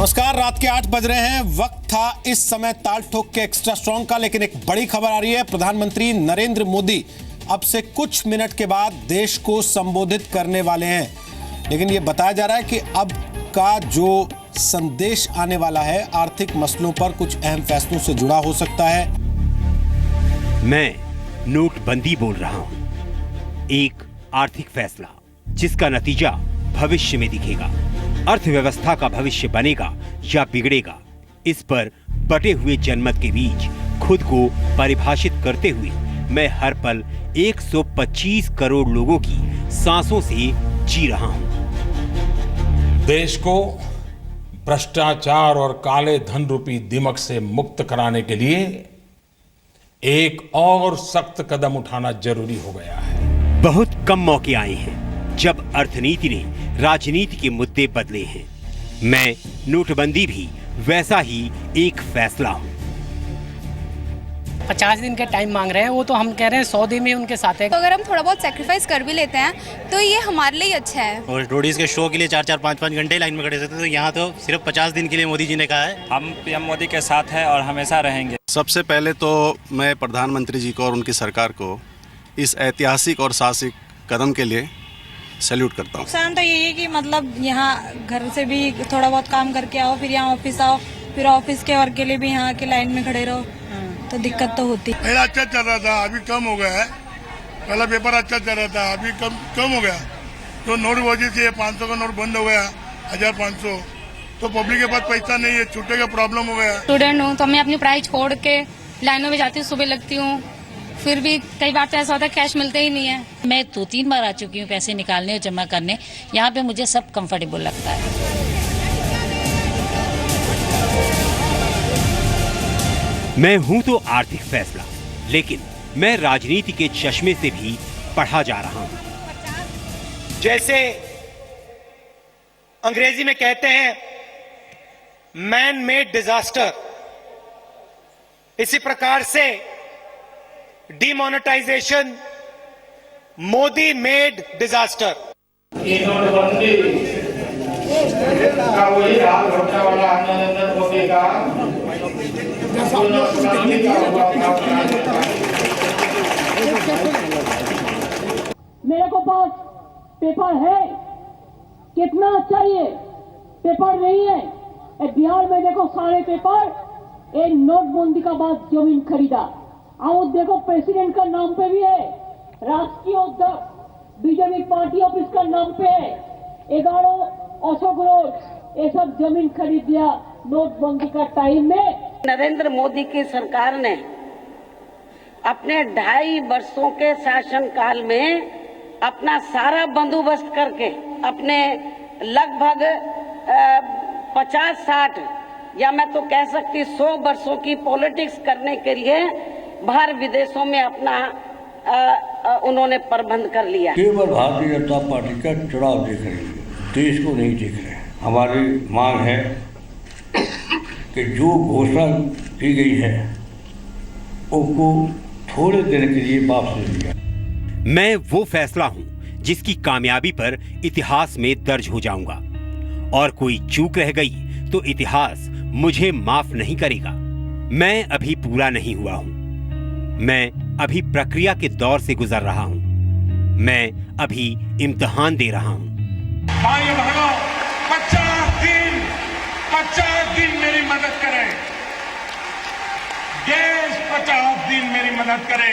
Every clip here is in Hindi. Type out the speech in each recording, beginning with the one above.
नमस्कार, रात के 8 बज रहे हैं। वक्त था इस समय ताल ठोक के एक्स्ट्रा स्ट्रॉन्ग का, लेकिन एक बड़ी खबर आ रही है। प्रधानमंत्री नरेंद्र मोदी अब से कुछ मिनट के बाद देश को संबोधित करने वाले हैं, लेकिन यह बताया जा रहा है कि अब का जो संदेश आने वाला है आर्थिक मसलों पर कुछ अहम फैसलों से जुड़ा हो सकता है। मैं नोटबंदी बोल रहा हूं, एक आर्थिक फैसला जिसका नतीजा भविष्य में दिखेगा। अर्थव्यवस्था का भविष्य बनेगा या बिगड़ेगा, इस पर बटे हुए जनमत के बीच खुद को परिभाषित करते हुए मैं हर पल 125 करोड़ लोगों की सांसों से जी रहा हूं। देश को भ्रष्टाचार और काले धन रूपी दिमक से मुक्त कराने के लिए एक और सख्त कदम उठाना जरूरी हो गया है। बहुत कम मौके आए हैं जब अर्थनीति ने राजनीति के मुद्दे बदले हैं। मैं नोटबंदी भी वैसा ही एक फैसला हूं। 50 दिन का टाइम मांग रहे हैं, वो तो हम कह रहे हैं 100 दिन में उनके साथ है। तो अगर हम थोड़ा बहुत सेक्रीफाइस कर भी लेते हैं तो ये हमारे लिए अच्छा है। और रोडीज के शो के लिए 4-4, 5-5 घंटे लाइन में खड़े रहते थे, तो यहाँ तो सिर्फ 50 दिन के लिए मोदी जी ने कहा है। हम पीएम मोदी के साथ हैं और हमेशा रहेंगे। सबसे पहले तो मैं प्रधानमंत्री जी को और उनकी सरकार को इस ऐतिहासिक और साहसिक कदम के लिए सैल्यूट करता हूँ। नुकसान तो यही है कि मतलब यहाँ घर से भी थोड़ा बहुत काम करके आओ, फिर यहाँ ऑफिस आओ, फिर ऑफिस के वर्क के लिए भी यहाँ के लाइन में खड़े रहो, तो दिक्कत तो होती है। पहले अच्छा चल रहा था, अभी कम हो गया है। पहला पेपर अच्छा चल रहा था, अभी कम हो गया। तो नोटबाजी से 500 का नोट बंद हो गया, 1500, तो पब्लिक के पास पैसा नहीं है, छुट्टे का प्रॉब्लम हो गया। स्टूडेंट हूँ तो मैं अपनी पढ़ाई छोड़ के लाइनों में जाती हूँ, सुबह लगती हूँ, फिर भी कई बार तो ऐसा होता है कैश मिलते ही नहीं है। मैं 2-3 बार आ चुकी हूँ पैसे निकालने और जमा करने, यहाँ पे मुझे सब कंफर्टेबल लगता है। मैं हूं तो आर्थिक फैसला, लेकिन मैं राजनीति के चश्मे से भी पढ़ा जा रहा हूं। जैसे अंग्रेजी में कहते हैं मैन मेड डिजास्टर, इसी प्रकार से डिमोनेटाइजेशन मोदी मेड डिजास्टर। नोटबंदी का वही हाल घटने वाला नरेंद्र मोदी का मेरे को पास पेपर है, कितना चाहिए? पेपर नहीं है। बिहार में देखो सारे पेपर, एक नोटबंदी का बाद जमीन खरीदा, और देखो प्रेसिडेंट का नाम पे भी है, राष्ट्रीय उद्योग बीजेपी पार्टी ऑफिस का नाम पे है, 11 करोड़ ये सब जमीन खरीद लिया नोटबंदी का टाइम में। नरेंद्र मोदी की सरकार ने अपने 2.5 वर्षों के शासनकाल में अपना सारा बंदोबस्त करके अपने लगभग 50-60 या मैं तो कह सकती 100 वर्षों की पॉलिटिक्स करने के लिए बाहर विदेशों में अपना उन्होंने प्रबंध कर लिया। केवल भारतीय जनता पार्टी का चुनाव देख रही है, देश को नहीं देख रहे। हमारी मांग है कि जो घोषणा की गई है उसको थोड़े दिन के लिए वापस ले लिया। मैं वो फैसला हूं जिसकी कामयाबी पर इतिहास में दर्ज हो जाऊंगा, और कोई चूक रह गई तो इतिहास मुझे माफ नहीं करेगा। मैं अभी पूरा नहीं हुआ हूं, मैं अभी प्रक्रिया के दौर से गुजर रहा हूं, मैं अभी इम्तिहान दे रहा हूं। भाई बहनों, 50 दिन मेरी मदद करें, देश 50 दिन मेरी मदद करे।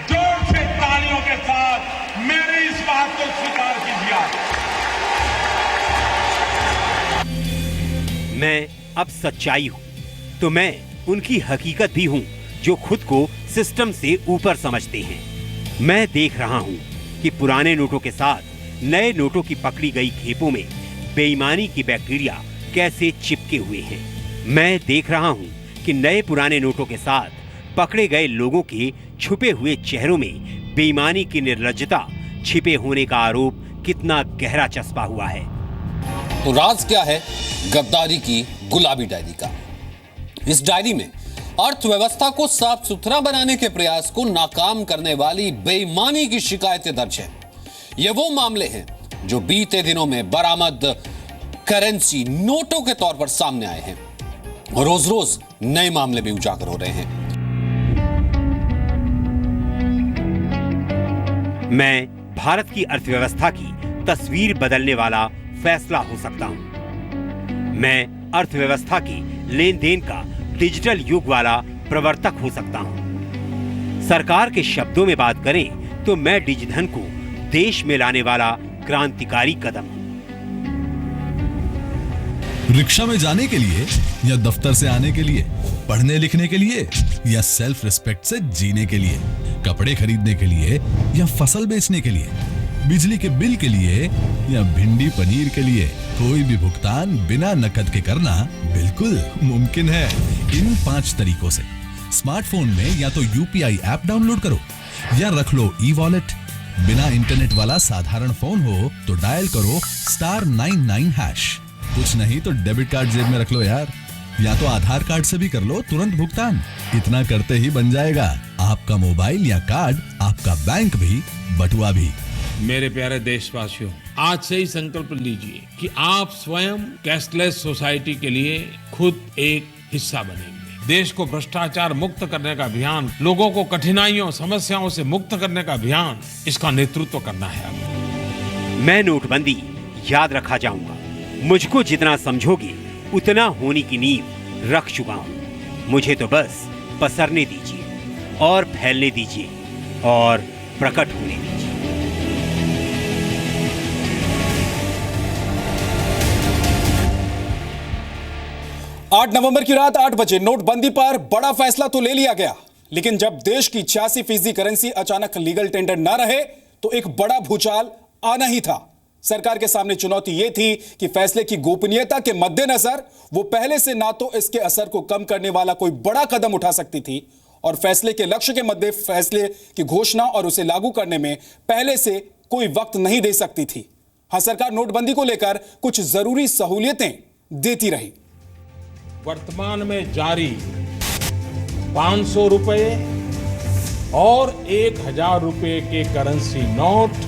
जोर से तालियों के साथ मेरी इस बात को स्वीकार कीजिए। मैं अब सच्चाई हूं, तो मैं उनकी हकीकत भी हूं जो खुद को सिस्टम से ऊपर समझते हैं। मैं देख रहा हूं कि पुराने नोटों के साथ नए नोटों की पकड़ी गई खेपों में बेईमानी की बैक्टीरिया कैसे चिपके हुए हैं। मैं देख रहा हूं कि नए पुराने नोटों के साथ पकड़े गए लोगों के छुपे हुए चेहरों में बेईमानी की निर्लज्जता छिपे होने का आरोप कितना गहरा चस्पा हुआ है। तो राज क्या है गद्दारी की गुलाबी डायरी का? इस डायरी में अर्थव्यवस्था को साफ सुथरा बनाने के प्रयास को नाकाम करने वाली बेईमानी की शिकायतें दर्ज हैं। ये वो मामले हैं जो बीते दिनों में बरामद करेंसी नोटों के तौर पर सामने आए हैं और रोज रोज नए मामले भी उजागर हो रहे हैं। मैं भारत की अर्थव्यवस्था की तस्वीर बदलने वाला फैसला हो सकता हूं। मैं अर्थव्यवस्था के लेन देन का डिजिटल युग वाला प्रवर्तक हो सकता हूं। सरकार के शब्दों में बात करें तो मैं डिजिधन को देश में लाने वाला क्रांतिकारी कदम हूं। रिक्शा में जाने के लिए या दफ्तर से आने के लिए, पढ़ने लिखने के लिए या सेल्फ रिस्पेक्ट से जीने के लिए, कपड़े खरीदने के लिए या फसल बेचने के लिए, बिजली के बिल के लिए या भिंडी पनीर के लिए, कोई भी भुगतान बिना नकद के करना बिल्कुल मुमकिन है इन 5 तरीकों से। स्मार्टफोन में या तो यूपीआई ऐप डाउनलोड करो या रख लो ई-वॉलेट। बिना इंटरनेट वाला साधारण फोन हो तो डायल करो *99#। कुछ नहीं तो डेबिट कार्ड जेब में रख लो यार, या तो आधार कार्ड से भी कर लो तुरंत भुगतान। इतना करते ही बन जाएगा आपका मोबाइल या कार्ड, आपका बैंक भी, बटुआ भी। मेरे प्यारे देशवासियों, आज से ही संकल्प लीजिए कि आप स्वयं कैशलेस सोसाइटी के लिए खुद एक हिस्सा बनेंगे। देश को भ्रष्टाचार मुक्त करने का अभियान, लोगों को कठिनाइयों समस्याओं से मुक्त करने का अभियान, इसका नेतृत्व करना है आपको। मैं नोटबंदी याद रखा जाऊंगा। मुझको जितना समझोगे उतना होने की नींव रख चुका हूं। मुझे तो बस पसरने दीजिए और फैलने दीजिए और प्रकट होने दीजिए। 8 नवंबर की रात 8 बजे नोटबंदी पर बड़ा फैसला तो ले लिया गया, लेकिन जब देश की 86% करेंसी अचानक लीगल टेंडर ना रहे तो एक बड़ा भूचाल आना ही था। सरकार के सामने चुनौती यह थी कि फैसले की गोपनीयता के मद्देनजर वो पहले से ना तो इसके असर को कम करने वाला कोई बड़ा कदम उठा सकती थी और फैसले के लक्ष्य के मद्दे फैसले की घोषणा और उसे लागू करने में पहले से कोई वक्त नहीं दे सकती थी। हां, सरकार नोटबंदी को लेकर कुछ जरूरी सहूलियतें देती रही। वर्तमान में जारी 500 रुपए और 1000 रुपए के करेंसी नोट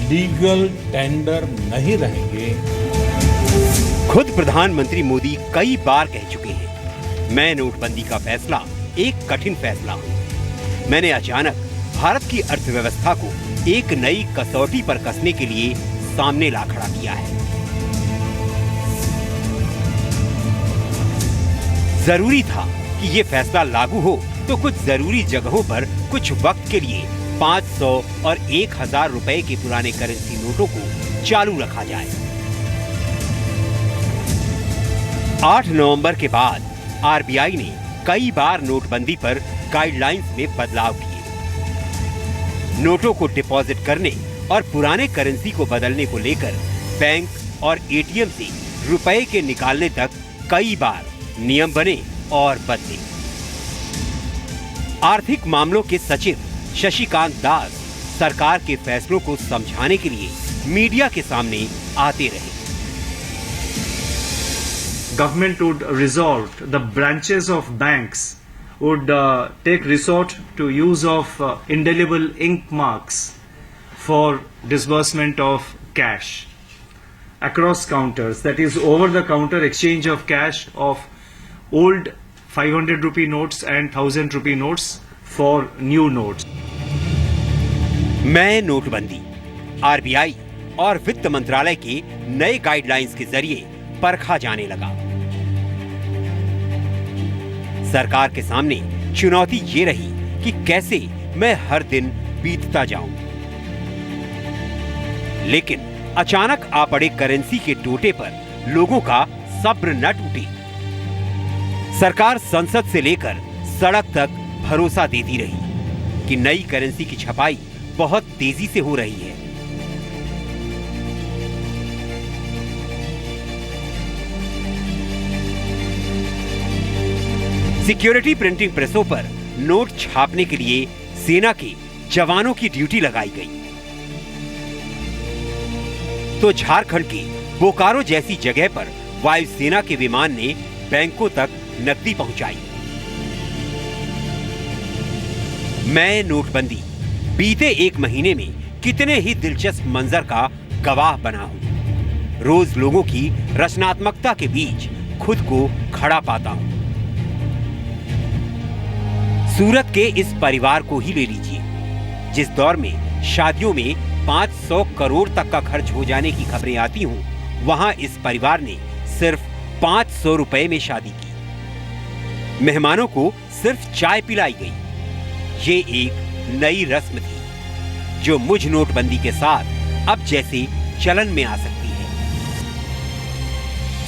लीगल टेंडर नहीं रहेंगे। खुद प्रधानमंत्री मोदी कई बार कह चुके हैं, मैं नोटबंदी का फैसला एक कठिन फैसला हूं। मैंने अचानक भारत की अर्थव्यवस्था को एक नई कसौटी पर कसने के लिए सामने ला खड़ा किया है। जरूरी था कि ये फैसला लागू हो तो कुछ जरूरी जगहों पर कुछ वक्त के लिए 500 और 1000 रुपए के पुराने करेंसी नोटों को चालू रखा जाए। 8 नवंबर के बाद आरबीआई ने कई बार नोटबंदी पर गाइडलाइंस में बदलाव किए। नोटों को डिपॉजिट करने और पुराने करेंसी को बदलने को लेकर बैंक और एटीएम से रुपए के निकालने तक कई बार नियम बने और बदले। आर्थिक मामलों के सचिव शशिकांत दास सरकार के फैसलों को समझाने के लिए मीडिया के सामने आते रहे। Government would resort, the branches of banks would take resort to use of indelible ink marks for disbursement of cash across counters, that is over the counter exchange of cash of old 500 rupee notes and 1000 rupee notes for new notes. मैं नोटबंदी, आरबीआई और वित्त मंत्रालय के नए गाइडलाइंस के जरिए परखा जाने लगा। सरकार के सामने चुनौती ये रही कि कैसे मैं हर दिन बीतता जाऊं। लेकिन अचानक आ पड़े करेंसी के टोटे पर लोगों का सब्र न टूटे। सरकार संसद से लेकर सड़क तक भरोसा देती रही कि नई करेंसी की छपाई बहुत तेजी से हो रही है। सिक्योरिटी प्रिंटिंग प्रेसों पर नोट छापने के लिए सेना के जवानों की ड्यूटी लगाई गई, तो झारखंड के बोकारो जैसी जगह पर वायुसेना के विमान ने बैंकों तक नकदी पहुंचाई। मैं नोटबंदी बीते 1 महीने में कितने ही दिलचस्प मंजर का गवाह बना हूं। रोज लोगों की रचनात्मकता के बीच खुद को खड़ा पाता हूं। सूरत के इस परिवार को ही ले लीजिए, जिस दौर में शादियों में 500 करोड़ तक का खर्च हो जाने की खबरें आती हूं, वहां इस परिवार ने सिर्फ 500 रुपए में शादी की। मेहमानों को सिर्फ चाय पिलाई गई। ये एक नई रस्म थी जो मुझ नोटबंदी के साथ अब जैसे चलन में आ सकती है।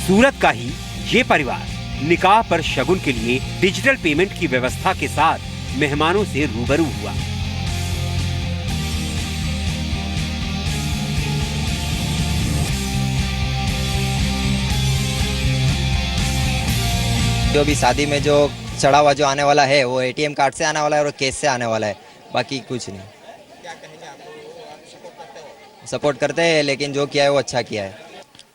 सूरत का ही ये परिवार निकाह पर शगुन के लिए डिजिटल पेमेंट की व्यवस्था के साथ मेहमानों से रूबरू हुआ। जो भी शादी में जो चढ़ा हुआ जो आने वाला है वो एटीएम कार्ड से आने वाला है और कैश से आने वाला है, बाकी कुछ नहीं। सपोर्ट करते हैं, लेकिन जो किया है वो अच्छा किया है।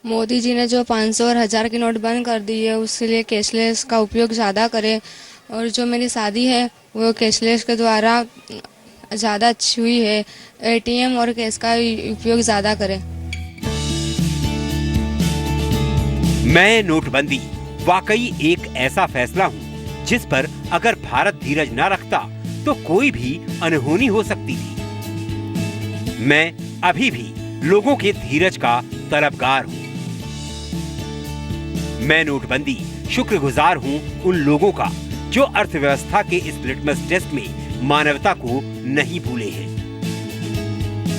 मोदी जी ने जो 500 और 1000 की नोट बंद कर दी है, उसके लिए कैशलेस का उपयोग ज़्यादा करें, और जो मेरी शादी है वो कैशलेस के द्वारा ज़्यादा अच्छी हुई है। एटीएम और कैश का उपयोग ज़्यादा करें। मैं नोटबंदी वाकई एक ऐसा फैसला हूं जिस पर अगर भारत धीरज न रखता तो कोई भी अनहोनी हो सकती थी। मैं अभी भी लोगों के धीरज का तलबगार हूं। मैं नोटबंदी शुक्रगुजार हूं उन लोगों का जो अर्थव्यवस्था के इस लिटमस टेस्ट में मानवता को नहीं भूले हैं।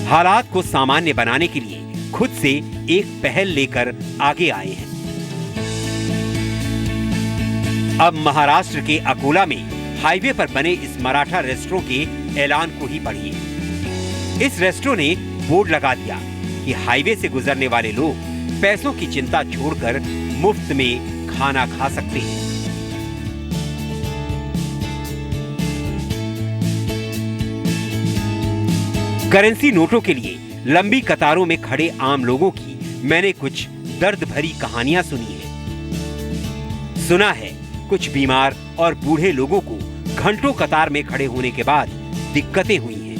हालात को सामान्य बनाने के लिए खुद से एक पहल लेकर आगे आए हैं। अब महाराष्ट्र के अकोला में हाईवे पर बने इस मराठा रेस्टोरेंट के ऐलान को ही पढ़िए। इस रेस्टोरेंट ने बोर्ड लगा दिया कि हाईवे से गुजरने वाले लोग पैसों की चिंता छोड़कर मुफ्त में खाना खा सकते हैं। करेंसी नोटों के लिए लंबी कतारों में खड़े आम लोगों की मैंने कुछ दर्द भरी कहानियां सुनी है। सुना है कुछ बीमार और बूढ़े लोगों को घंटों कतार में खड़े होने के बाद दिक्कतें हुई हैं।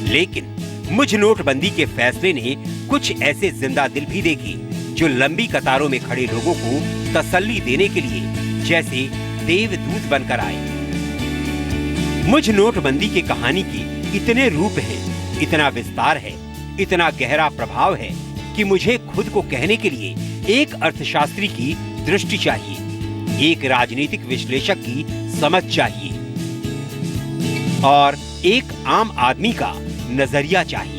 लेकिन मुझ नोटबंदी के फैसले ने कुछ ऐसे जिंदा दिल भी देखे जो लंबी कतारों में खड़े लोगों को तसल्ली देने के लिए जैसे देवदूत बनकर आए। मुझ नोटबंदी की कहानी के इतने रूप हैं, इतना विस्तार है, इतना गहरा प्रभाव है कि मुझे खुद को कहने के लिए एक अर्थशास्त्री की दृष्टि चाहिए, एक राजनीतिक विश्लेषक की समझ चाहिए और एक आम आदमी का नजरिया चाहिए।